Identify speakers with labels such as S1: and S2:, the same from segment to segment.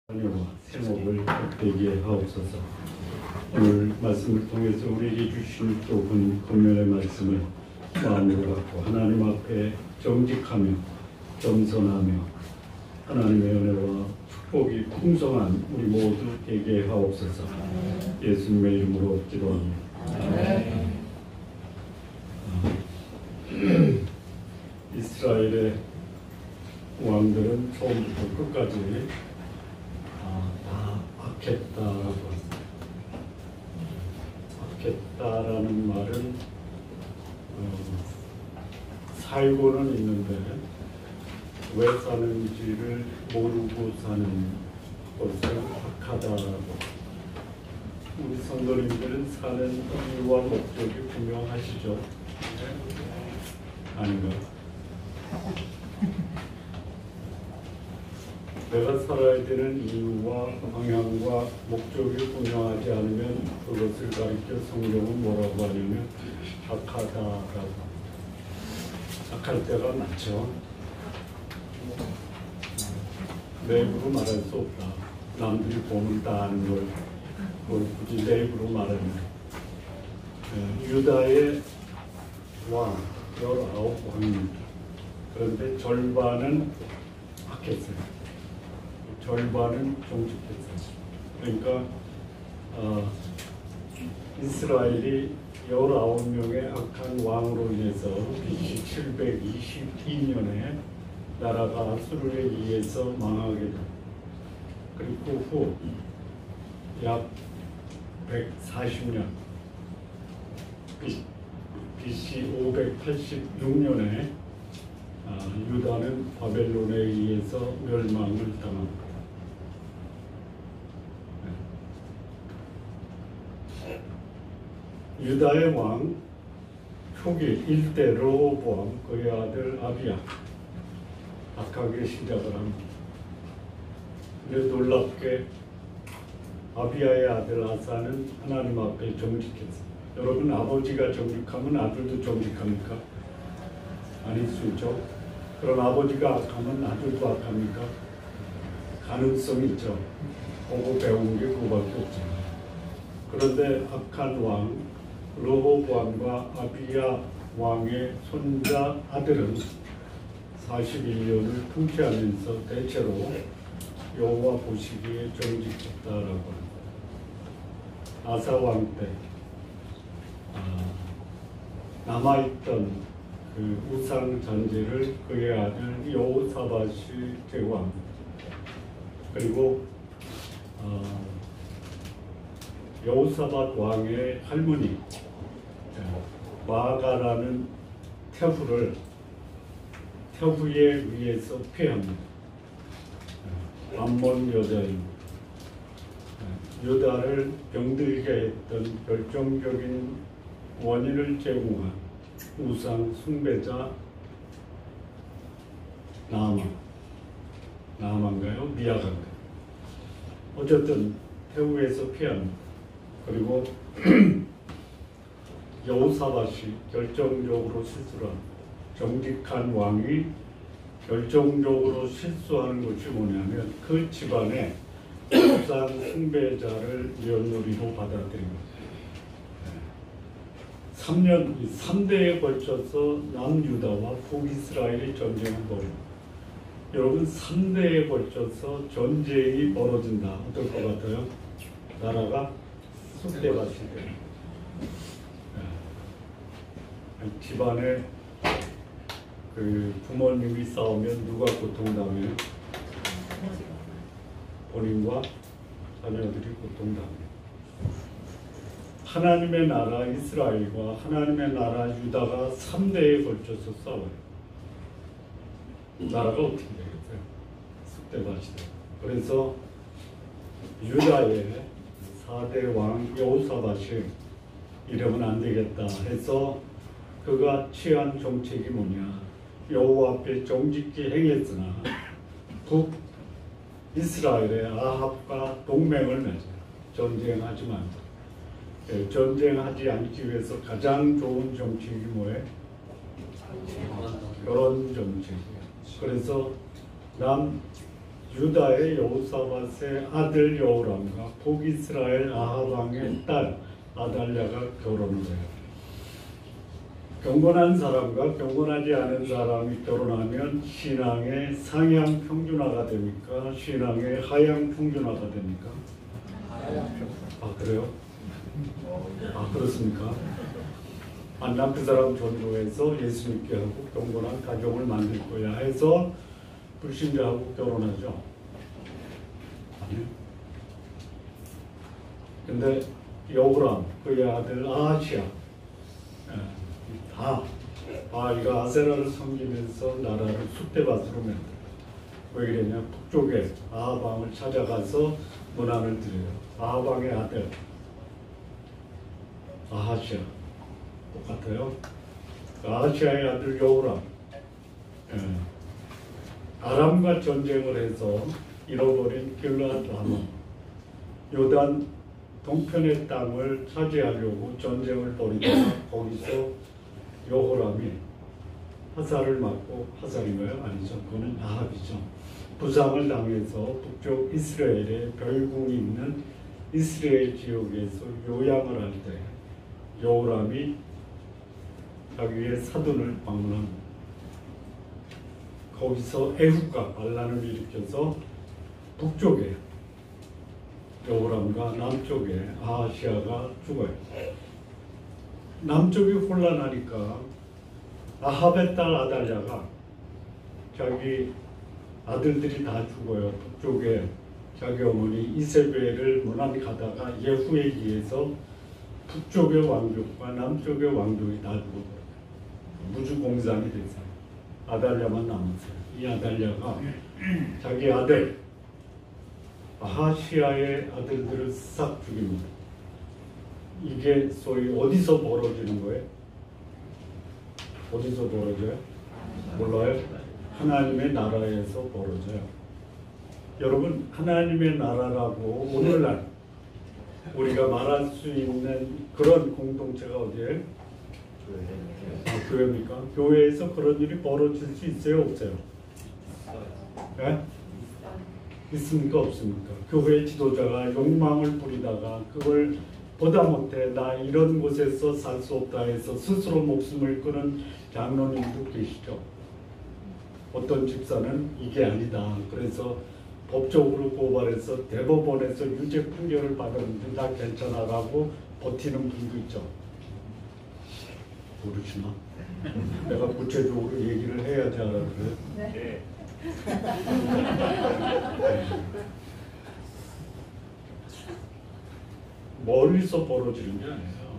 S1: 세목을 되게 하옵소서. 오늘 말씀을 통해서 우리에게 주신 좁은 권면의 말씀을 마음으로 갖고 하나님 앞에 정직하며 겸손하며 하나님의 은혜와 축복이 풍성한 우리 모두 되게 하옵소서. 예수님의 이름으로 기도합니다. 이스라엘의 왕들은 처음부터 끝까지 다 악했다라고 합니다. 악했다라는 말은 살고는 있는데 왜 사는지를 모르고 사는 것을 악하다라고. 우리 성도님들은 사는 이유와 목적이 분명하시죠? 아닌가? 내가 살아야 되는 이유와 방향과 목적이 분명하지 않으면 그것을 가리켜 성경은 뭐라고 하냐면 악하다라고. 악할 때가 많죠. 내 입으로 말할 수 없다. 남들이 보면 다 아는 걸 굳이 내 입으로 말하면. 유다의 왕 19왕입니다. 그런데 절반은 악했어요. 절반은 종직했어요. 그러니까 이스라엘이 19명의 악한 왕으로 인해서 BC 722년에 나라가 아수르에 의해서 망하게 됩니다. 그리고 후 약 140년 BC 586년에 유다는 바벨론에 의해서 멸망을 당합니다. 유다의 왕 초기 1대 르호보암 그의 아들 아비야 악하게 시작을 합니다. 근데 놀랍게 아비야의 아들 아사는 하나님 앞에 정직했습니다. 여러분, 아버지가 정직하면 아들도 정직합니까? 아닐 수 있죠. 그럼 아버지가 악하면 아들도 악합니까? 가능성이 있죠. 보고 배운 게 그거밖에 없잖아요. 그런데 악한 왕 르호보암과 아비야 왕의 손자 아들은 41년을 통치하면서 대체로 여호와 보시기에 정직했다라고 합니다. 아사 왕 때 남아있던 그 우상 잔재를 그의 아들 여호사밧이 제거합니다. 그리고 여호사밧 왕의 할머니 마아가라는 태후에 의해서 피합니다. 암몬 여자인 유다를 병들게 했던 결정적인 원인을 제공한 우상 숭배자 나아만가요? 미아간가요? 어쨌든 태후에서 피합니다. 그리고 여호사밧이 결정적으로 실수를 합니다. 정직한 왕이 결정적으로 실수하는 것이 뭐냐면 그 집안에 우상 숭배자를 며느리로 받아들입니다. 3대에 걸쳐서 남유다와 북이스라엘이 전쟁을 벌입니다. 여러분, 3대에 걸쳐서 전쟁이 벌어진다. 어떨 것 같아요? 나라가 쑥대밭이 됩니다. 집안에 그 부모님이 싸우면 누가 고통당해요? 본인과 자녀들이 고통당해요. 하나님의 나라 이스라엘과 하나님의 나라 유다가 3대에 걸쳐서 싸워요. 나라가 어떻게 되겠어요? 쑥대밭이 돼요. 그래서 유다의 4대 왕 여호사밧이 이러면 안 되겠다 해서 그가 취한 정책이 뭐냐? 여호와 앞에 정직히 행했으나 북이스라엘의 아합과 동맹을 맺어요. 전쟁하지 말자. 전쟁하지 않기 위해서 가장 좋은 정책이 뭐예요? 결혼 정책이에요. 그래서 유다의 여호사밧의 아들 여호람과 북이스라엘 아합 왕의 딸 아달랴가 결혼을 해요. 경건한 사람과 경건하지 않은 사람이 결혼하면 신앙의 상향 평준화가 됩니까? 신앙의 하향 평준화가 됩니까? 아, 그래요? 아, 그렇습니까? 만난 그 사람 전도해서 예수 믿게 하고 경건한 가정을 만들 거야 해서 불신자하고 결혼하죠. 아니요. 근데 여호람, 그의 아들 아하시아 다 바알과 아세라를 섬기면서 나라를 숫대밭으로 만들어요. 왜 그러냐? 북쪽에 아합 왕을 찾아가서 문안을 드려요. 아합 왕의 아들 아하시아 똑같아요. 아하시아의 아들 여호람 아람과 전쟁을 해서 잃어버린 길르앗 라몬 요단 동편의 땅을 차지하려고 전쟁을 벌이다가 거기서 여호람이 화살을 맞고, 화살인가요? 아니죠. 그거는 아합이죠. 부상을 당해서 북쪽 이스라엘에 별궁이 있는 이스라엘 지역에서 요양을 할 때 여호람이 자기의 사돈을 방문합니다. 거기서 애국과 반란을 일으켜서 북쪽에 여호람과 남쪽에 아하시아가 죽어요. 남쪽이 혼란하니까 아합의 딸 아달랴가 자기 아들들이 다 죽어요. 북쪽에 자기 어머니 이세벨을 무난히 가다가 예후에 의해서 북쪽의 왕족과 남쪽의 왕족이 다 죽어버려요. 무주공산이 됐어요. 아달랴만 남았어요. 이 아달랴가 자기 아들 아하시아의 아들들을 싹 죽입니다. 이게 소위 어디서 벌어지는 거예요? 어디서 벌어져요? 몰라요? 하나님의 나라에서 벌어져요. 여러분, 하나님의 나라라고 오늘날 우리가 말할 수 있는 그런 공동체가 어디예요? 아, 교회입니까? 교회에서 그런 일이 벌어질 수 있어요? 없어요? 네? 있습니까? 없습니까? 교회 지도자가 욕망을 부리다가 그걸 보다 못해 나 이런 곳에서 살 수 없다 해서 스스로 목숨을 끊은 장로님도 계시죠. 어떤 집사는 이게 아니다. 그래서 법적으로 고발해서 대법원에서 유죄 판결을 받았는데 나 괜찮아라고 버티는 분도 있죠. 모르시나? 내가 구체적으로 얘기를 해야지 알아들어요. 네. 멀리서 벌어지는 게 아니에요.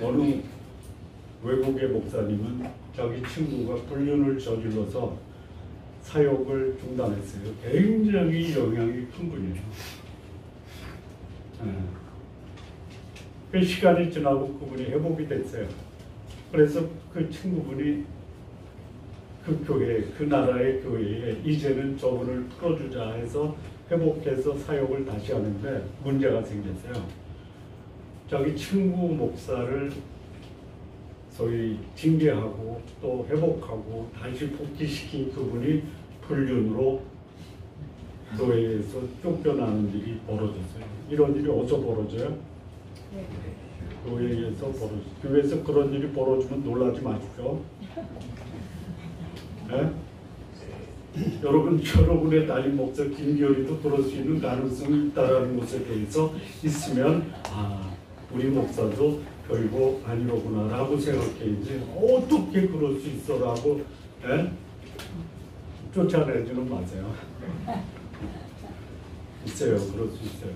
S1: 어느 외국의 목사님은 자기 친구가 불륜을 저질러서 사역을 중단했어요. 굉장히 영향이 큰 분이에요. 그 시간이 지나고 그분이 회복이 됐어요. 그래서 그 친구분이 그 교회, 그 나라의 교회에 이제는 저분을 풀어주자 해서 회복해서 사역을 다시 하는데 문제가 생겼어요. 자기 친구 목사를 소위 징계하고 또 회복하고 다시 복귀시킨 그분이 불륜으로 교회에서 쫓겨나는 일이 벌어졌어요. 이런 일이 어디서 벌어져요? 교회에서 벌어져요. 교회에서 그런 일이 벌어지면 놀라지 마십시오. 네? 여러분, 여러분의 담임 목사 김기열이도 그럴 수 있는 가능성이 있다는 것에 대해서 있으면 우리 목사도 별거 아니로구나 라고 생각해야지 어떻게 그럴 수 있어 라고 쫓아내지는 마세요. 있어요. 그럴 수 있어요.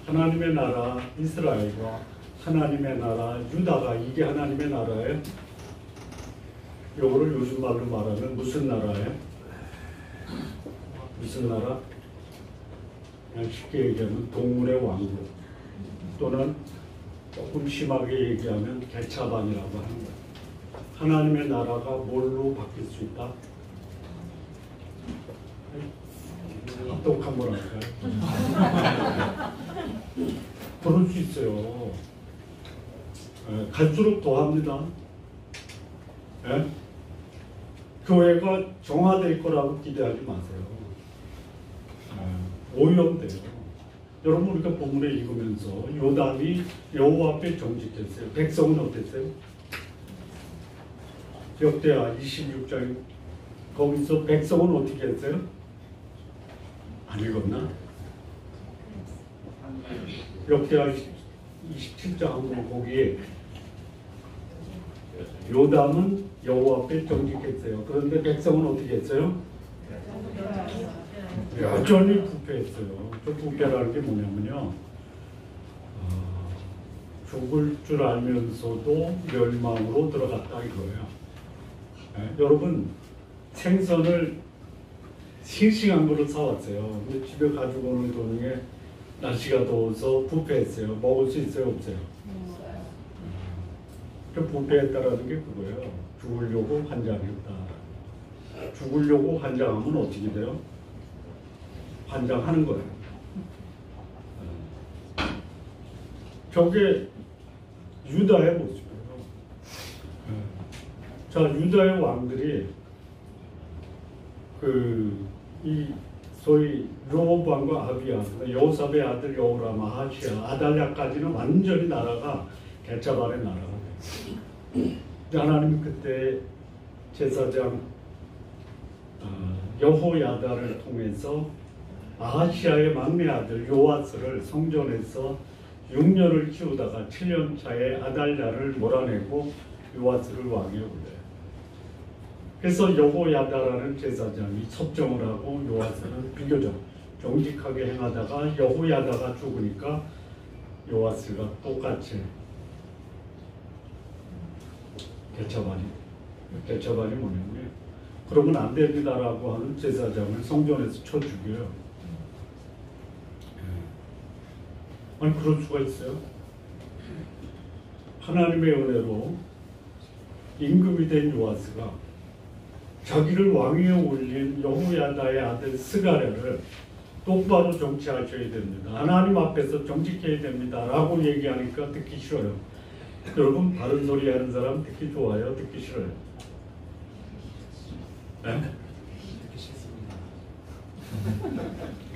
S1: 하나님의 나라 이스라엘과 하나님의 나라 유다가 이게 하나님의 나라예요? 요거를 요즘 말로 말하면 무슨 나라예요? 무슨 나라? 그냥 쉽게 얘기하면 동물의 왕국 또는 조금 심하게 얘기하면 개차반이라고 하는 거예요. 하나님의 나라가 뭘로 바뀔 수 있다? 똑 한번 할까요? 그럴 수 있어요. 갈수록 더합니다. 교회가 정화될 거라고 기대하지 마세요. 오염돼요. 여러분 우리가 본문에 읽으면서 요담이 여호와 앞에 정직했어요. 백성은 어땠어요? 역대하 26장 거기서 백성은 어떻게 했어요? 안 읽었나? 역대하 27장 한번 거기에 요담은 여호와 앞에 정직했어요. 그런데 백성은 어떻게 했어요? 여전히 부패했어요. 그 부패라는 게 뭐냐면요, 죽을 줄 알면서도 멸망으로 들어갔다 이거예요. 여러분 생선을 싱싱한 거를 사왔어요. 근데 집에 가지고 오는 도중에 날씨가 더워서 부패했어요. 먹을 수 있어요, 없어요? 그 부패했다라는 게 그거예요. 죽으려고 환장했다. 죽으려고 환장하면 어떻게 돼요? 환장하는 거예요. 저게 유다의 모습이에요. 자, 유다의 왕들이 이 소위 르호보암과 아비야, 여호사의 아들 여호람, 아하시야, 아달랴까지는 완전히 나라가 개차반의 나라가 됐어요. 하나님이 그때 제사장 여호야다를 통해서 아하시아의 막내 아들 요아스를 성전에서 6년을 키우다가 7년 차에 아달랴를 몰아내고 요아스를 왕위에 올려요. 그래서 여호야다라는 제사장이 섭정을 하고 요아스는 비교적 정직하게 행하다가 여호야다가 죽으니까 요아스가 똑같이 개차반이 뭐냐면 그러면 안 됩니다라고 하는 제사장을 성전에서 쳐 죽여요. 아니 그럴 수가 있어요? 하나님의 은혜로 임금이 된 요아스가 자기를 왕위에 올린 여호야다의 아들 스가랴를 똑바로 정치하셔야 됩니다. 하나님 앞에서 정직해야 됩니다. 라고 얘기하니까 듣기 싫어요. 여러분 바른 소리 하는 사람 듣기 좋아요? 듣기 싫어요? 네?
S2: 듣기 싫습니다.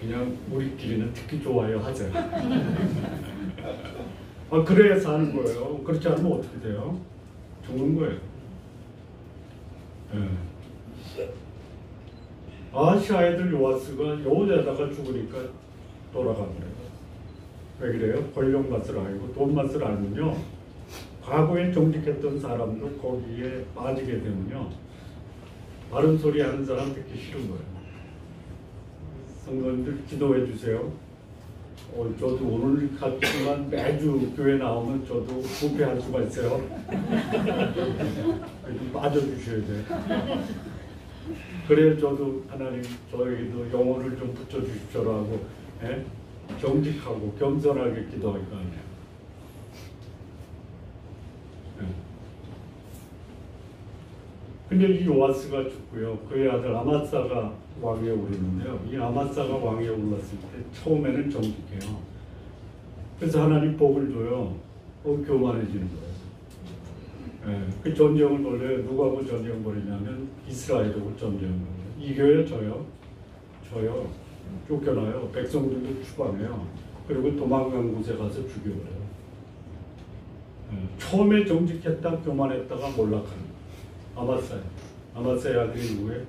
S1: 그냥 우리끼리는 듣기 좋아요 하세요. 그래야 사는 거예요. 그렇지 않으면 어떻게 돼요? 죽는 거예요. 네. 아하시아 아들 요아스가 여호야다가 죽으니까 돌아가 버려요. 왜 그래요? 권력 맛을 알고 돈 맛을 알면요, 과거에 정직했던 사람도 거기에 빠지게 되면요, 바른 소리 하는 사람 듣기 싫은 거예요. 성도님들 기도해 주세요. 저도 오늘 같지만 매주 교회 나오면 저도 부패할 수가 있어요. 좀 빠져주셔야 돼요. 그래야 저도 하나님 저에게도 영혼을 좀 붙여주십시오라고 정직하고 겸손하게 기도할 거 아니에요. 근데 이 요아스가 죽고요, 그의 아들 아마사가 왕위에 오르는데요, 이 아마사가 왕위에 올랐을 때 처음에는 정직해요. 그래서 하나님 복을 줘요. 교만해지는 거예요. 그 전쟁을 벌여요. 누구하고 전쟁을 벌이냐면 이스라엘하고 전쟁을 벌여요. 이겨요, 저요. 쫓겨나요. 백성들도 추방해요. 그리고 도망간 곳에 가서 죽여버려요. 처음에 정직했다 교만했다가 몰락하는 아마사의 아들이 누구예요?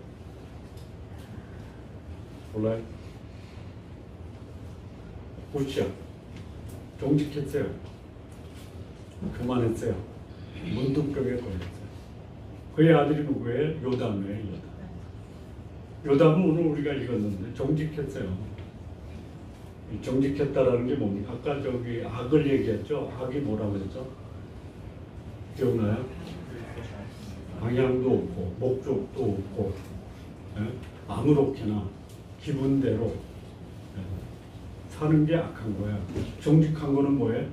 S1: 몰라요? 우시야. 정직했어요. 교만했어요. 문둥병에 걸렸어요. 그의 아들이 누구예요? 요담이에요. 요담은 오늘 우리가 읽었는데 정직했어요. 정직했다라는 게 뭡니까? 아까 저기 악을 얘기했죠? 악이 뭐라고 했죠? 기억나요? 방향도 없고 목적도 없고 아무렇게나 기분대로 사는 게 악한 거야. 정직한 거는 뭐예요?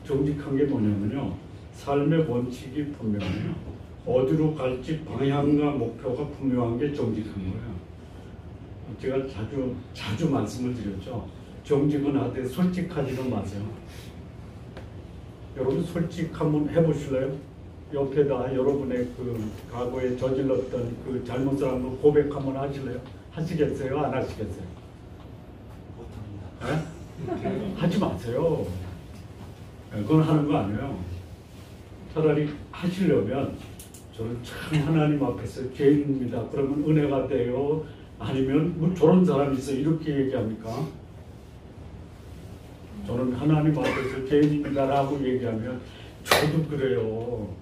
S1: 정직한 게 뭐냐면요, 삶의 원칙이 분명해요. 어디로 갈지 방향과 목표가 분명한 게 정직한 거예요. 제가 자주 말씀을 드렸죠. 정직은 하되 솔직하지는 마세요. 여러분 솔직 한번 해보실래요? 옆에다 여러분의 그 과거에 저질렀던 그 잘못을 한번 고백 한번 하실래요? 하시겠어요? 안 하시겠어요?
S2: 못합니다.
S1: 에? 하지 마세요. 그건 하는 거 아니에요. 차라리 하시려면 저는 참 하나님 앞에서 죄인입니다. 그러면 은혜가 돼요? 아니면 뭐 저런 사람이 있어 이렇게 얘기합니까? 저는 하나님 앞에서 죄인입니다라고 얘기하면 저도 그래요.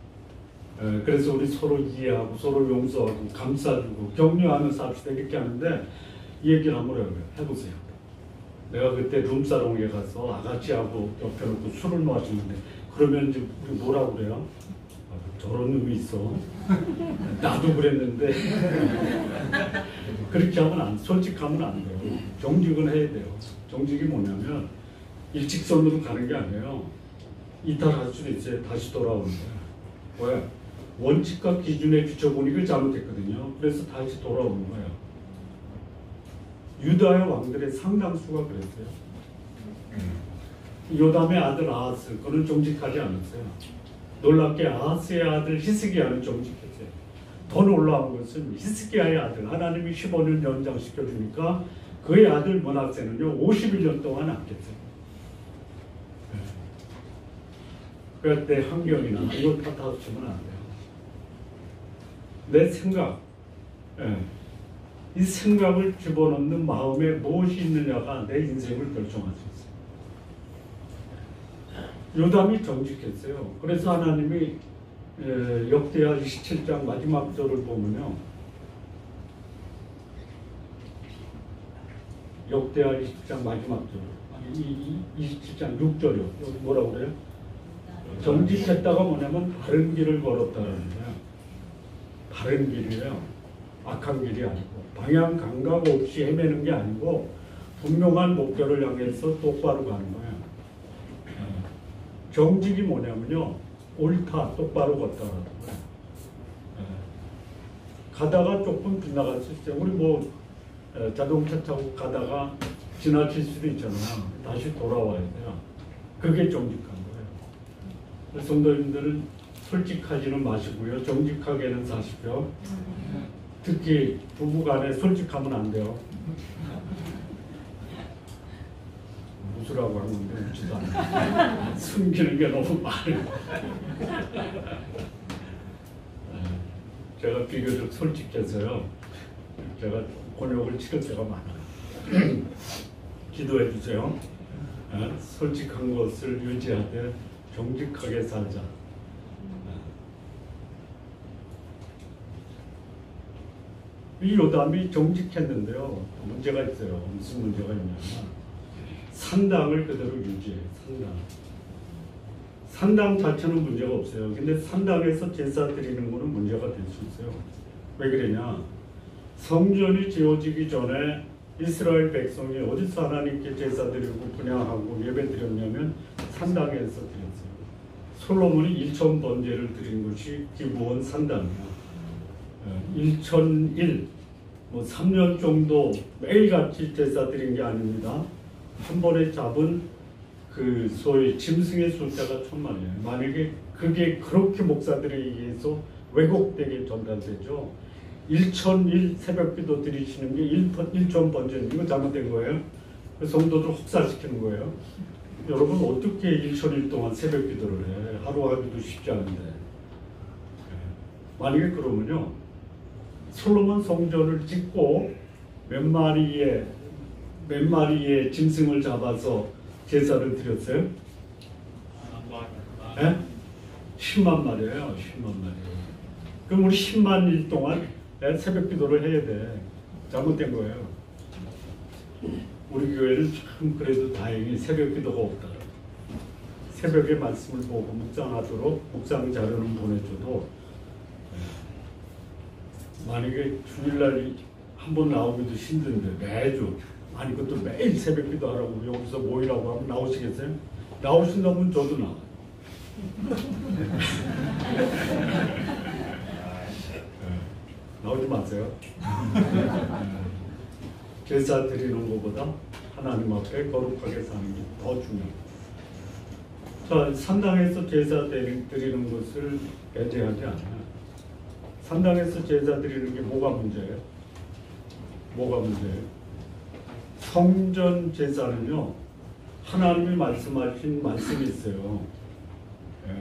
S1: 그래서 우리 서로 이해하고 서로 용서하고 감싸주고 격려하면서 합시다 이렇게 하는데 이 얘기를 한번 해보세요. 내가 그때 룸사롱에 가서 아가씨하고 옆에 놓고 술을 마시는데 그러면 이제 우리 뭐라고 그래요? 아, 저런 놈이 있어. 나도 그랬는데 그렇게 하면 솔직하면 안 돼요. 정직은 해야 돼요. 정직이 뭐냐면 일직선으로 가는 게 아니에요. 이탈할 수도 있어요. 다시 돌아오는 거예요. 왜? 원칙과 기준에 비춰보니까 잘못했거든요. 그래서 다시 돌아오는 거예요. 유다의 왕들의 상당수가 그랬어요. 요담의 아들 아하스, 그는 정직하지 않았어요. 놀랍게 아하스의 아들 히스기야는 정직했어요. 더 놀라운 것은 히스기야의 아들, 하나님이 15년 연장시켜주니까 그의 아들 므낫세는요 51년 동안 남겼어요. 그럴 때 환경이나 이거 다 다투면 안 돼요. 내 생각, 이 생각을 집어넣는 마음에 무엇이 있느냐가 내 인생을 결정할 수 있어요. 요담이 정직했어요. 그래서 하나님이 역대하 27장 마지막 절을 보면요. 역대하 27장 마지막 절, 27장 6절이요. 여기 뭐라고 그래요? 정직했다가 뭐냐면 바른 길을 걸었다는 거예요. 바른 길이에요. 악한 길이 아니고 방향 감각 없이 헤매는 게 아니고 분명한 목표를 향해서 똑바로 가는 거예요. 정직이 뭐냐면요 옳다 똑바로 걷다라는 거예요. 가다가 조금 빗나갈 수 있어요. 우리 뭐 자동차 타고 가다가 지나칠 수도 있잖아요. 다시 돌아와야 돼요. 그게 정직한 거예요. 성도님들은 솔직하지는 마시고요. 정직하게는 사십시오. 특히 부부간에 솔직하면 안 돼요. 웃으라고 한 건데 웃지도 않아요. 숨기는 게 너무 많아요. 제가 비교적 솔직해서요. 제가 곤욕을 치를 때가 많아요. 기도해 주세요. 솔직한 것을 유지하되 정직하게 살자. 이 요담이 정직했는데요. 문제가 있어요. 무슨 문제가 있냐면 산당을 그대로 유지해요. 산당 자체는 문제가 없어요. 근데 산당에서 제사 드리는 거는 문제가 될 수 있어요. 왜 그러냐? 성전이 지어지기 전에 이스라엘 백성이 어디서 하나님께 제사 드리고 분향하고 예배 드렸냐면 산당에서 드렸어요. 솔로몬이 1천 번제를 드린 것이 기브온 산당이에요. 1001, 뭐 3년 정도 매일같이 제사 드린 게 아닙니다. 한 번에 잡은 그 소위 짐승의 숫자가 1000마리예요. 만약에 그게 그렇게 목사들에 의해서 왜곡되게 전달되죠. 1001 새벽기도 드리시는 게 1천 번제는 이거 잘못된 거예요. 성도들 혹사시키는 거예요. 여러분 어떻게 1001 동안 새벽기도를 해? 하루 하기도 쉽지 않은데. 만약에 그러면요. 솔로몬 성전을 짓고 몇 마리의 짐승을 잡아서 제사를 드렸어요? 네? 10만 마리예요. 10만 마리. 그럼 우리 10만 일 동안 새벽 기도를 해야 돼. 잘못된 거예요. 우리 교회는 참 그래도 다행히 새벽 기도가 없다. 새벽에 말씀을 보고 묵상하도록 묵상 자료는 보내줘도 만약에 주일날 한 번 나오기도 힘든데 매주 아니 그것도 매일 새벽 기도하라고 여기서 모이라고 하면 나오시겠어요? 나오신다면 저도 나와요. 나오지 마세요. 제사 드리는 것보다 하나님 앞에 거룩하게 사는 게 더 중요해요. 자, 산당에서 제사 드리는 것을 배제하지 않아요. 산당에서 제사 드리는 게 뭐가 문제예요? 뭐가 문제예요? 성전 제사는요, 하나님이 말씀하신 말씀이 있어요. 예.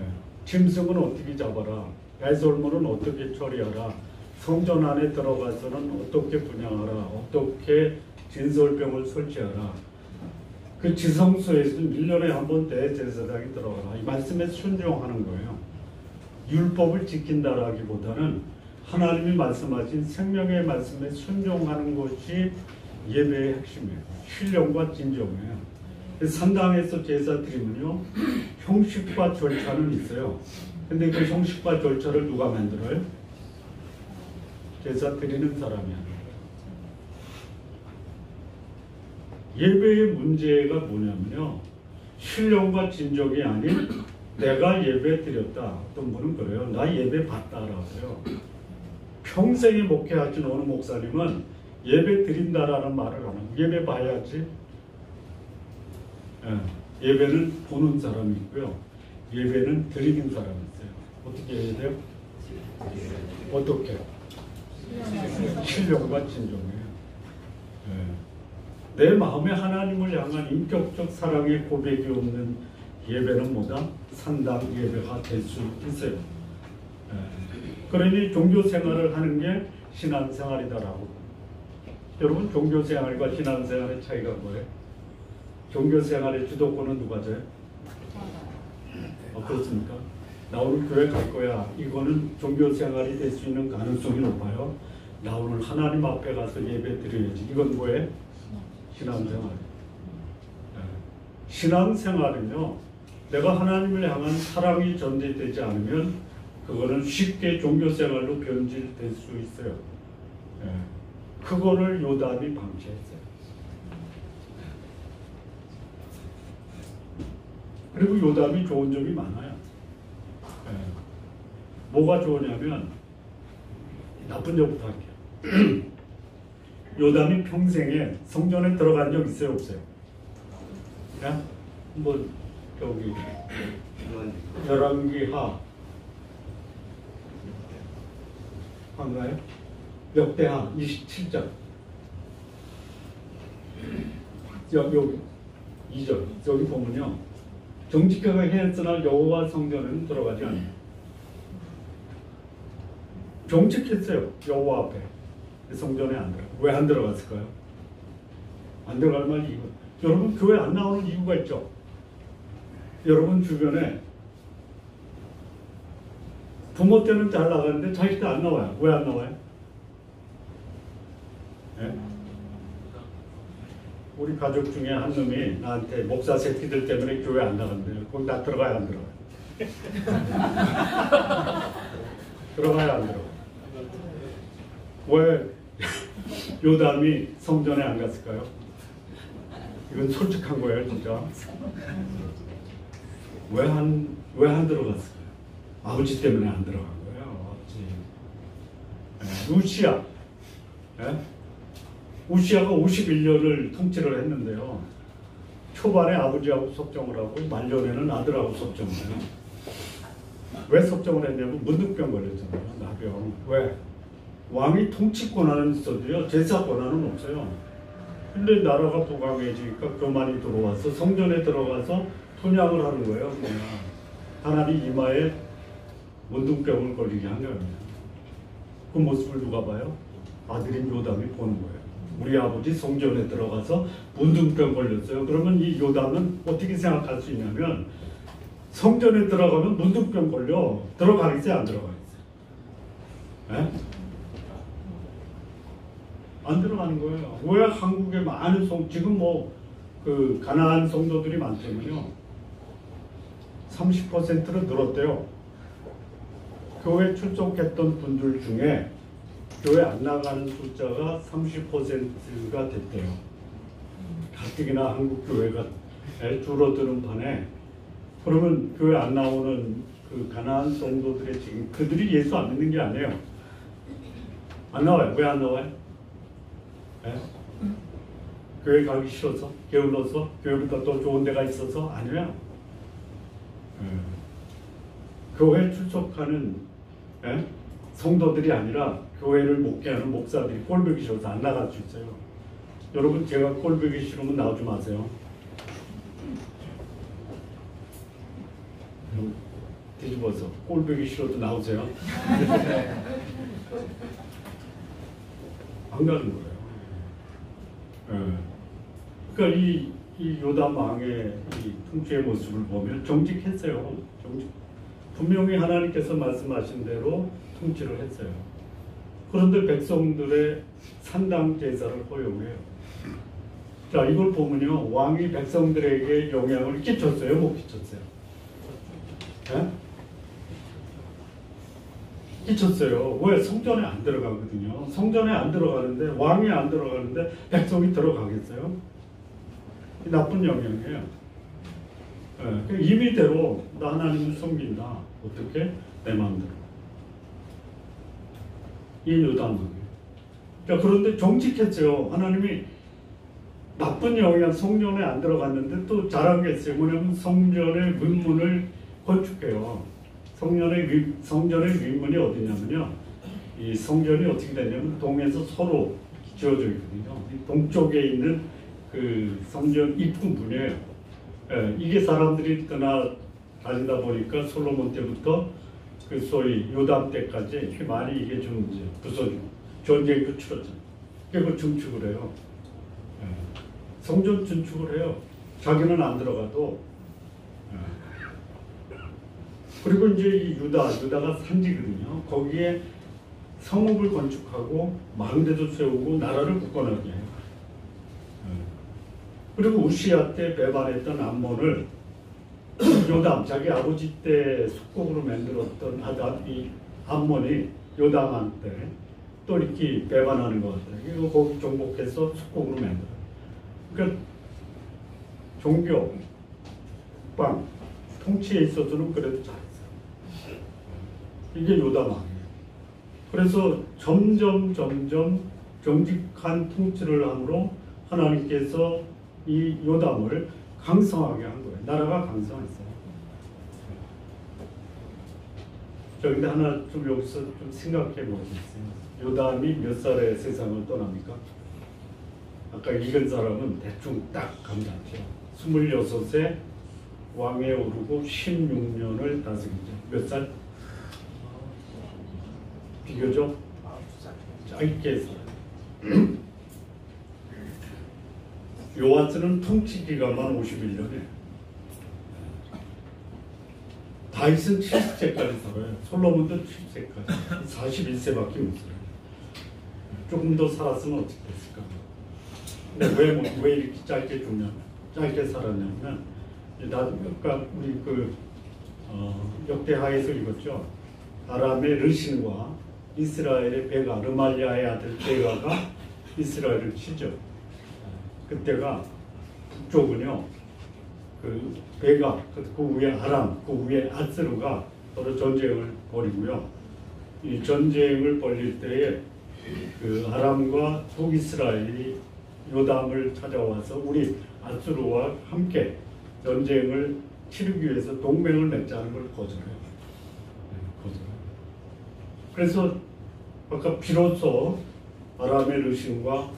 S1: 짐승은 어떻게 잡아라, 배설물은 어떻게 처리하라, 성전 안에 들어가서는 어떻게 분향하라, 어떻게 진설병을 설치하라. 그 지성소에서 1년에 한 번 대제사장이 들어가라. 이 말씀에 순종하는 거예요. 율법을 지킨다라기보다는 하나님이 말씀하신 생명의 말씀에 순종하는 것이 예배의 핵심이에요. 신령과 진정이에요. 산당에서 제사 드리면요, 형식과 절차는 있어요. 근데 그 형식과 절차를 누가 만들어요? 제사 드리는 사람이 하는 거예요. 예배의 문제가 뭐냐면요, 신령과 진정이 아닌 내가 예배 드렸다. 어떤 분은 그래요. 나 예배 받다라고 해요. 평생에 목회하신 어느 목사님은 예배 드린다라는 말을 안 하고 예배 봐야지. 예, 예배는 보는 사람이 있고요. 예배는 드리는 사람이 있어요. 어떻게 해야 돼요? 어떻게? 신령과 진정이에요. 예. 내 마음에 하나님을 향한 인격적 사랑의 고백이 없는 예배는 뭐다? 산당 예배가 될 수 있어요. 예. 그러니 종교 생활을 하는 게 신앙 생활이다라고. 여러분, 종교 생활과 신앙 생활의 차이가 뭐예요? 종교 생활의 주도권은 누가 져요? 그렇습니까? 나 오늘 교회 갈 거야. 이거는 종교 생활이 될 수 있는 가능성이 높아요. 나 오늘 하나님 앞에 가서 예배 드려야지. 이건 뭐예요? 신앙 생활. 예. 신앙 생활은요, 내가 하나님을 향한 사랑이 전제되지 않으면 그거는 쉽게 종교 생활로 변질될 수 있어요. 예. 그거를 요담이 방치했어요. 그리고 요담이 좋은 점이 많아요. 예. 뭐가 좋으냐면, 나쁜 점부터 할게요. 요담이 평생에 성전에 들어간 적 있어요, 없어요? 예? 뭐 저기 열왕기하 한가요? 역대하 27장 여기 2절 여기 보면요, 정직하게 행했으나 여호와 성전에는 들어가지 않아요. 정직했어요, 여호와 앞에. 성전에 안 들어가. 왜 안 들어갔을까요? 안 들어갈 만 이유. 여러분, 교회 안 나오는 이유가 있죠. 여러분 주변에 부모 때는 잘 나가는데 자식 때 안 나와요. 왜 안 나와요? 네? 우리 가족 중에 한 놈이 나한테 목사 새끼들 때문에 교회 안 나간대요. 거기 나 들어가야 안 들어가요? 들어가야 안 들어가요? 왜 요담이 성전에 안 갔을까요? 이건 솔직한 거예요, 진짜. 왜 안 들어갔을까요? 아버지 때문에 안 들어간 거예요. 아버지. 우시야. 예? 우시야가 51년을 통치를 했는데요. 초반에 아버지하고 섭정을 하고 말년에는 아들하고 섭정을 해요. 왜 섭정을 했냐면 문득병 걸렸잖아요. 나병. 왜? 왕이 통치 권한은 있어도요, 제사 권한은 없어요. 근데 나라가 부강해지니까 교만이 들어와서 성전에 들어가서 분양을 하는 거예요. 그냥 하나님 이마에 문둥병을 걸리게 한 겁니다. 그 모습을 누가 봐요? 아들인 요담이 보는 거예요. 우리 아버지 성전에 들어가서 문둥병 걸렸어요. 그러면 이 요담은 어떻게 생각할 수 있냐면, 성전에 들어가면 문둥병 걸려. 들어가겠어요, 안 들어가겠어요? 에? 안 들어가는 거예요. 왜 한국에 많은 지금 그 가난한 성도들이 많다면요, 30%로 늘었대요. 교회 출석했던 분들 중에 교회 안 나가는 숫자가 30%가 됐대요. 가뜩이나 한국 교회가 줄어드는 판에, 그러면 교회 안 나오는 그 가난한 성도들의 지금, 그들이 예수 안 믿는 게 아니에요. 안 나와요. 왜 안 나와요? 네? 교회 가기 싫어서? 게을러서? 교회보다 더 좋은 데가 있어서? 아니에요. 교회 출석하는 성도들이 아니라 교회를 목회하는 목사들이 꼴보기 싫어서 안 나갈 수 있어요. 여러분 제가 꼴보기 싫으면 나오지 마세요. 뒤집어서 꼴보기 싫어도 나오세요. 안 가는 거예요. 예. 그러니까 이 요담 왕의 이 통치의 모습을 보면 정직했어요. 분명히 하나님께서 말씀하신 대로 통치를 했어요. 그런데 백성들의 산당 제사를 허용해요. 자, 이걸 보면요, 왕이 백성들에게 영향을 끼쳤어요, 못 끼쳤어요? 예? 끼쳤어요. 왜? 성전에 안 들어가거든요. 성전에 안 들어가는데, 왕이 안 들어가는데 백성이 들어가겠어요? 나쁜 영향이에요. 예, 임의대로 나 하나님을 섬긴다. 어떻게? 내 마음대로. 이 요담은. 자, 그런데 정직했어요. 하나님이 나쁜 영향, 성전에 안 들어갔는데 또 잘한 게 있어요. 뭐냐면 성전의 문문을 건축해요. 성전의 윗문이 어디냐면요. 이 성전이 어떻게 되냐면 동에서 서로 지어져 있거든요. 동쪽에 있는 그 성전 입구 문이에요. 예, 이게 사람들이 떠나다니다 보니까 솔로몬 때부터 그 소위 요담 때까지 이렇게 많이 이게 좀 이제 부서지고 전쟁도 치렀잖아요. 그걸 증축을 해요. 예, 성전 증축을 해요. 자기는 안 들어가도. 예. 그리고 이제 이 유다가 산지거든요. 거기에 성읍을 건축하고 망대도 세우고 나라를 굳건하게 해요. 그리고 우시야 때 배반했던 암몬을 요담, 자기 아버지 때 숙국으로 만들었던 이 암몬이 요담한테 또 이렇게 배반하는 것 같아요. 이거 거기 정복해서 숙국으로 만들어요. 그러니까 종교, 국방, 통치에 있어서는 그래도 잘했어요. 이게 요담 왕이에요. 그래서 점점 정직한 통치를 함으로 하나님께서 이 요담을 강성하게 한 거예요. 나라가 강성했어요. 저 근데 하나 좀 여기서 좀 생각해 보겠어요. 요담이 몇 살에 세상을 떠납니까? 아까 읽은 사람은 대충 딱 감지하죠. 26에 왕에 오르고 16년을 다스리죠. 몇 살? 비교적 짧게 살아요. 요아스는 통치 기간만 51년에 다윗은 70세까지 살아요. 솔로몬도 70세까지 41세밖에 못 살아요. 조금 더 살았으면 어떻게 됐을까? 근데 왜 이렇게 짧게 살았냐면 아까 우리 역대하에서 읽었죠. 아람의 르신과 이스라엘의 베가, 르말리아의 아들 베가가 이스라엘을 치죠. 그때가 북쪽은요, 그 베가, 그 위에 아람, 그 위에 아스루가 서로 전쟁을 벌이고요. 이 전쟁을 벌일 때에 그 아람과 북이스라엘이 요담을 찾아와서 우리 아스루와 함께 전쟁을 치르기 위해서 동맹을 맺자는 걸 거절해요. 그래서 아까 비로소 아람의 르신과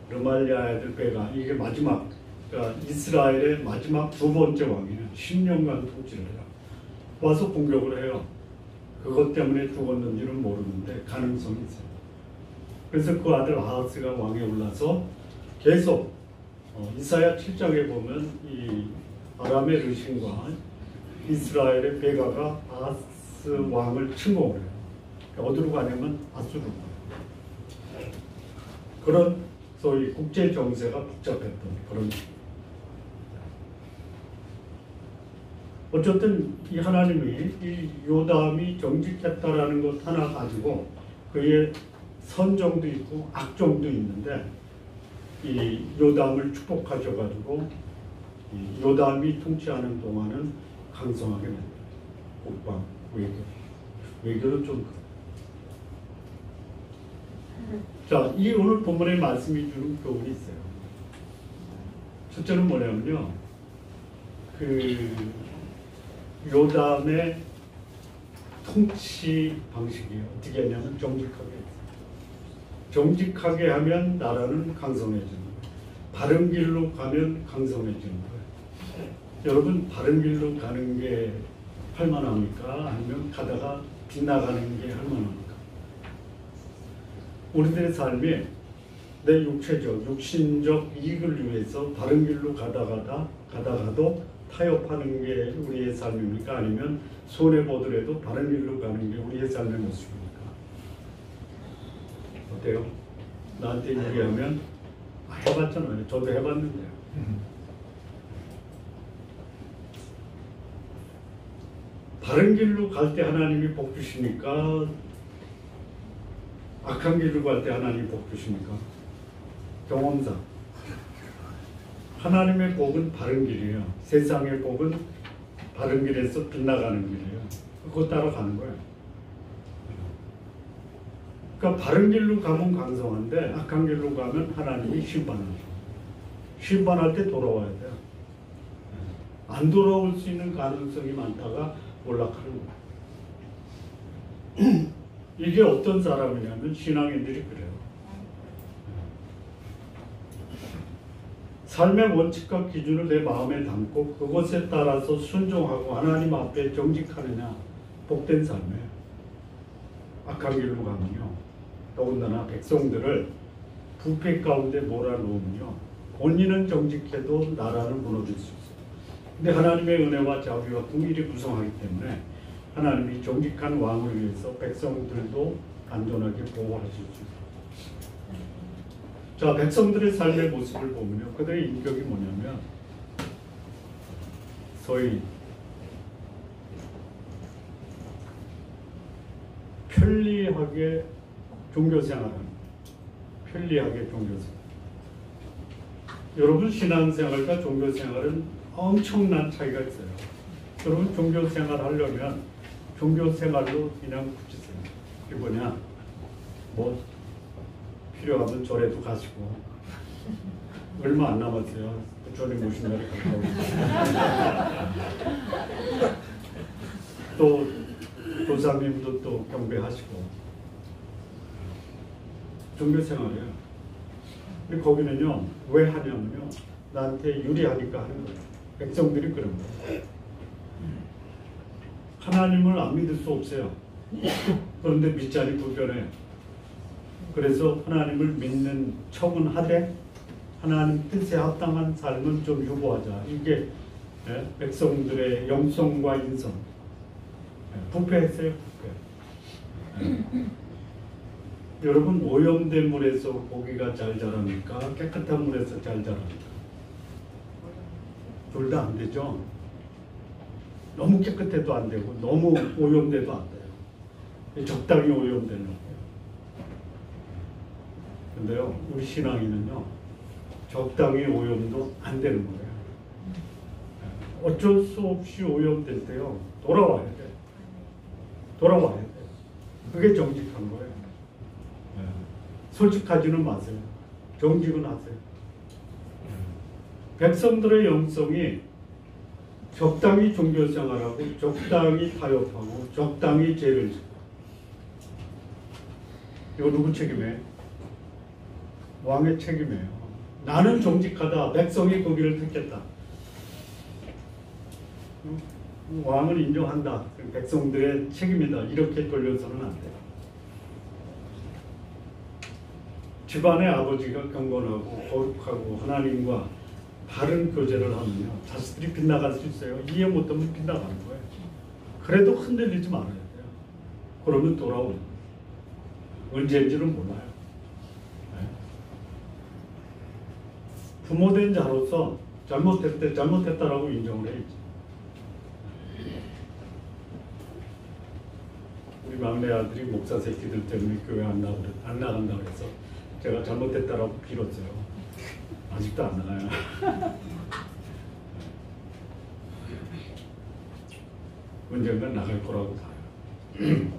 S1: 르말리아의 아들 베가, 이게 마지막, 그러니까 이스라엘의 마지막 두 번째 왕이에요. 10년간 통치를 해요. 와서 공격을 해요. 그것 때문에 죽었는지는 모르는데 가능성이 있어요. 그래서 그 아들 아하스가 왕에 올라서 계속 이사야 7장에 보면 이 아람의 르신과 이스라엘의 베가가 아하스 왕을 침공을 해요. 그러니까 어디로 가냐면 아수르로 가요. 그런 소위 국제 정세가 복잡했던 그런. 어쨌든 이 하나님이 이 요담이 정직했다라는 것 하나 가지고 그의 선정도 있고 악정도 있는데 이 요담을 축복하셔가지고 이 요담이 통치하는 동안은 강성하게 만들어요. 국방, 외교도 좀. 자, 이 오늘 본문의 말씀이 주는 교훈이 있어요. 첫째는 뭐냐면요, 그 요담의 통치 방식이에요. 어떻게 하냐면 정직하게 하면 나라는 강성해지는 거예요. 바른 길로 가면 강성해지는 거예요. 여러분 바른 길로 가는 게 할만합니까? 아니면 가다가 빗나가는 게 할만합니까? 우리들의 삶이 내 육신적 이익을 위해서 바른 길로 가다가도 타협하는 게 우리의 삶입니까? 아니면 손해보더라도 바른 길로 가는 게 우리의 삶의 모습입니까? 어때요? 나한테 얘기하면 해봤잖아요. 저도 해봤는데요. 바른 길로 갈 때 하나님이 복 주시니까 악한 길로 갈 때 하나님이 복 주십니까? 경험상 하나님의 복은 바른 길이에요. 세상의 복은 바른 길에서 빗나가는 길이에요. 그거 따라가는 거예요. 그러니까 바른 길로 가면 강성한데 악한 길로 가면 하나님이 심판하죠. 심판할 때 돌아와야 돼요. 안 돌아올 수 있는 가능성이 많다가 몰락하는 거예요. 이게 어떤 사람이냐면 신앙인들이 그래요. 삶의 원칙과 기준을 내 마음에 담고 그것에 따라서 순종하고 하나님 앞에 정직하느냐 복된 삶이에요. 악한 길로 가면요. 더군다나 백성들을 부패 가운데 몰아놓으면요. 본인은 정직해도 나라는 무너질 수 있어요. 근데 하나님의 은혜와 자비와 긍휼이 무성하기 때문에 하나님이 정직한 왕을 위해서 백성들도 안전하게 보호하실 수 있어요. 자, 백성들의 삶의 모습을 보면요. 그들의 인격이 뭐냐면 소위 편리하게 종교생활하는 편리하게 종교생활. 여러분 신앙생활과 종교생활은 엄청난 차이가 있어요. 여러분 종교생활 하려면 종교생활로 그냥 붙이세요. 그게 뭐냐? 뭐 필요하면 절에도 가시고 얼마 안 남았어요. 부처님 오신 날이 가까워. 또 도사님도 또 경배하시고 종교생활이에요. 근데 거기는요 왜 하냐면요 나한테 유리하니까 하는 거예요. 백성들이 그런 거예요. 하나님을 안 믿을 수 없어요. 그런데 믿자니 불편해. 그래서 하나님을 믿는 척은 하되 하나님 뜻에 합당한 삶은 좀 유보하자. 이게 백성들의 영성과 인성. 부패했어요. 부패. 여러분 오염된 물에서 고기가 잘 자랍니까? 깨끗한 물에서 잘 자랍니까? 둘 다 안 되죠. 너무 깨끗해도 안 되고 너무 오염돼도 안 돼요. 적당히 오염되는 거예요. 근데요 우리 신앙인은요 적당히 오염도 안 되는 거예요. 어쩔 수 없이 오염될 때요 돌아와야 돼. 돌아와야 돼. 그게 정직한 거예요. 솔직하지는 마세요. 정직은 하세요. 백성들의 영성이 적당히 종교생활하고 적당히 타협하고 적당히 죄를 짓고 이거 누구 책임이에요? 왕의 책임이에요. 나는 정직하다. 백성이 거기를 택했다. 왕을 인정한다. 백성들의 책임이다. 이렇게 돌려서는 안 돼요. 집안의 아버지가 경건하고 거룩하고 하나님과 바른 교제를 하면요 자식들이 빗나갈 수 있어요. 이해 못하면 빗나가는 거예요. 그래도 흔들리지 말아야 돼요. 그러면 돌아오는 거예요. 언제인지는 몰라요. 부모된 자로서 잘못했다라고 인정을 해야지. 우리 막내 아들이 목사 새끼들 때문에 교회 안 나간다 그래서 제가 잘못했다라고 빌었어요. 아직도 안 나가요. 언젠간 나갈 거라고 봐요.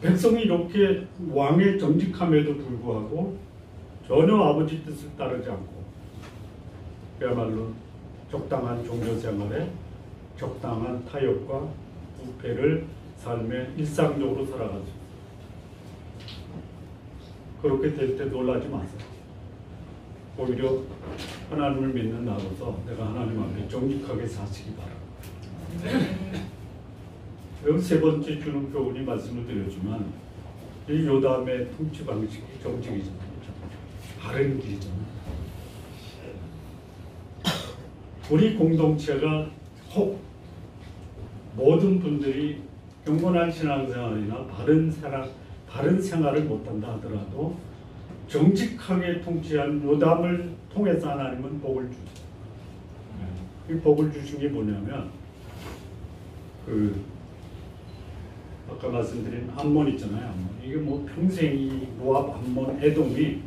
S1: 백성이 이렇게 왕의 정직함에도 불구하고 전혀 아버지 뜻을 따르지 않고 그야말로 적당한 종교생활에 적당한 타협과 부패를 삶에 일상적으로 살아갈 수 있어요. 그렇게 될 때 놀라지 마세요. 오히려 하나님을 믿는 나로서 내가 하나님 앞에 정직하게 사시기 바랍니다. 여기 세 번째 주는 교훈이 말씀을 드렸지만 이 요담의 통치 방식이 정직이잖아요. 바른 길이잖아요. 우리 공동체가 혹 모든 분들이 경건한 신앙생활이나 바른 생활을 못한다 하더라도 정직하게 통치한 요담을 통해서 하나님은 복을 주세요. 이 복을 주신 게 뭐냐면 아까 말씀드린 암몬 있잖아요. 암몬. 이게 뭐 평생 이 모압, 암몬, 에돔이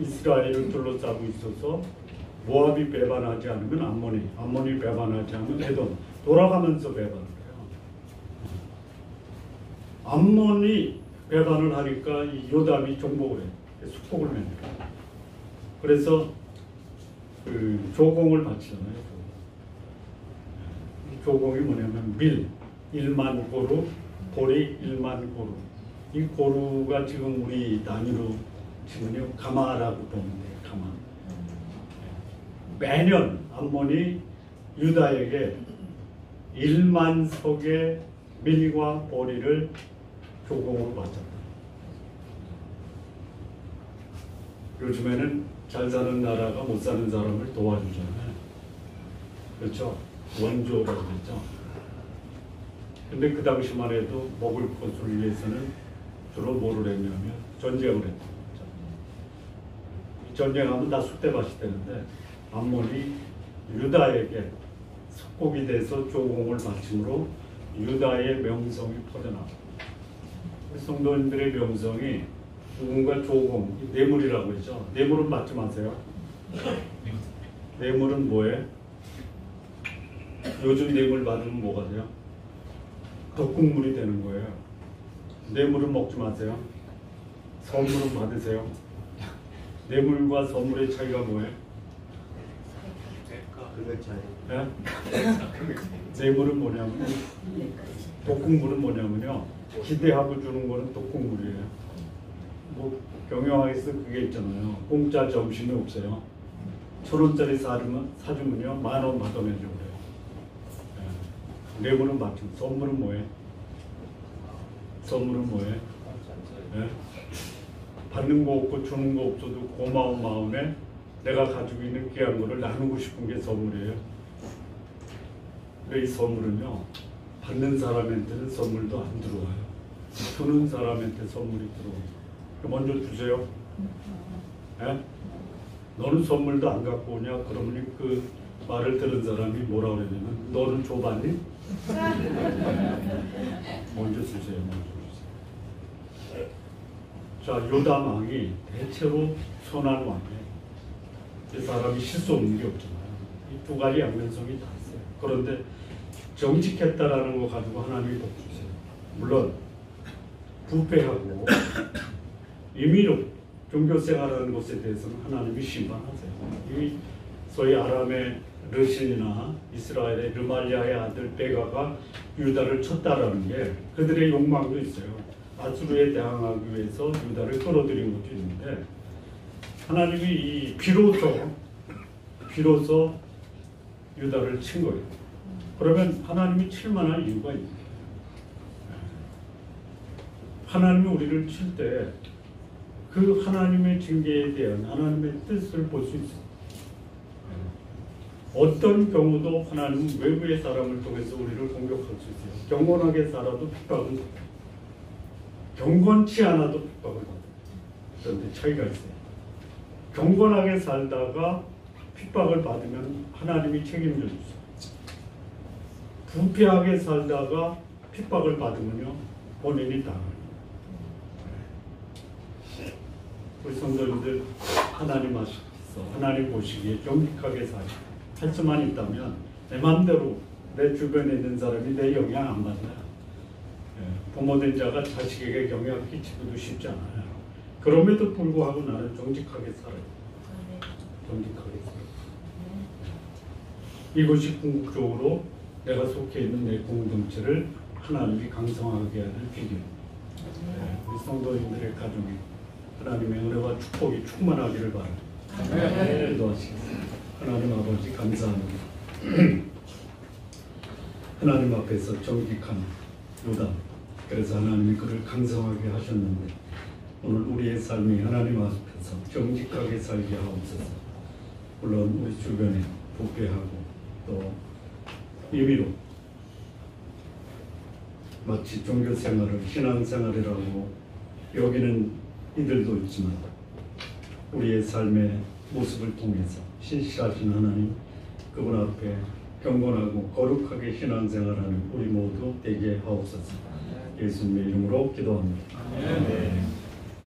S1: 이스라엘을 둘러싸고 있어서 모압이 배반하지 않으면 암몬이 배반하지 않으면 에돔 돌아가면서 배반을 해요. 암몬이 배반을 하니까 이 요담이 정복을 해요. 축복을 맺니다. 그래서 조공을 바치잖아요. 조공이 뭐냐면 밀 1만 고루, 보리 1만 고루. 이 고루가 지금 우리 단위로 치면요 가마라고 보면 돼요. 가마. 매년 암몬이 유다에게 1만 석의 밀과 보리를 조공으로 바쳤다. 요즘에는 잘 사는 나라가 못 사는 사람을 도와주잖아요. 그렇죠? 원조라고 했죠. 근데 그 당시만 해도 먹을 것을 위해서는 주로 뭐를 했냐면 전쟁을 했죠. 전쟁하면 다 숫대밭이 되는데 암몬이 유다에게 속국이 돼서 조공을 바침으로 유다의 명성이 퍼져나가고 성도님들의 명성이 누군가 조공, 뇌물이라고 했죠. 뇌물은 받지 마세요. 뇌물은 뭐예요? 요즘 뇌물 받으면 뭐가 돼요? 독국물이 되는 거예요. 뇌물은 먹지 마세요. 선물은 받으세요. 뇌물과 선물의 차이가 뭐예요? 네? 뇌물은 뭐냐면 독국물은 뭐냐면요. 기대하고 주는 거는 독국물이에요. 뭐 경영학에서 그게 있잖아요. 공짜 점심이 없어요. 1,000원짜리 사주면요 10,000원 받아내죠 그래요. 뇌물은 맞죠. 선물은 뭐예요? 선물은 뭐예요? 네? 받는 거 없고 주는 거 없어도 고마운 마음에 내가 가지고 있는 귀한 거를 나누고 싶은 게 선물이에요. 이 선물은요 받는 사람한테는 선물도 안 들어와요. 주는 사람한테 선물이 들어와요. 먼저 주세요. 네? 너는 선물도 안 갖고 오냐? 그러면 그 말을 들은 사람이 뭐라 그러냐면 너는 줘봤니? 먼저 주세요. 자, 요담 왕이 대체로 선한 왕이에요. 이 사람이 실수 없는 게 없잖아요. 이 두 가지 양면성이 다 있어요. 그런데 정직했다라는 거 가지고 하나님이 복 주세요. 물론 부패하고 임의로 종교생활하는 것에 대해서는 하나님이 심판하세요. 이 소위 아람의 르신이나 이스라엘의 르말리아의 아들 베가가 유다를 쳤다라는 게 그들의 욕망도 있어요. 아수르에 대항하기 위해서 유다를 끌어들인 것도 있는데 하나님이 이 비로소 유다를 친 거예요. 그러면 하나님이 칠 만한 이유가 있는 거예요. 하나님이 우리를 칠 때 그 하나님의 징계에 대한 하나님의 뜻을 볼 수 있어요. 어떤 경우도 하나님은 외부의 사람을 통해서 우리를 공격할 수 있어요. 경건하게 살아도 핍박을 받아요. 경건치 않아도 핍박을 받아요. 그런데 차이가 있어요. 경건하게 살다가 핍박을 받으면 하나님이 책임져 주세요. 부패하게 살다가 핍박을 받으면요 본인이 당해요. 우리 성도님들 하나님 아시겠어? 하나님 보시기에 정직하게 할 수만 있다면 내 마음대로 내 주변에 있는 사람이 내 영향 안 받아요. 부모된 자가 자식에게 영향 끼치기도 쉽지 않아요. 그럼에도 불구하고 나는 정직하게 살아요. 정직하게 살아요. 이것이 궁극적으로 내가 속해 있는 내 공동체를 하나님이 강성하게 하는 비결. 우리 성도님들의 가정에 하나님의 은혜와 축복이 충만하기를 바랍니다. 기도하시겠습니다. 하나님 아버지 감사합니다. 하나님 앞에서 정직한 요담, 그래서 하나님이 그를 강성하게 하셨는데 오늘 우리의 삶이 하나님 앞에서 정직하게 살게 하옵소서. 물론 우리 주변에 부패하고 또 임의로 마치 종교생활을 신앙생활이라고 여기는 이들도 있지만 우리의 삶의 모습을 통해서 신실하신 하나님 그분 앞에 경건하고 거룩하게 신앙생활하는 우리 모두 되게 하옵소서. 예수님의 이름으로 기도합니다.
S2: 아멘.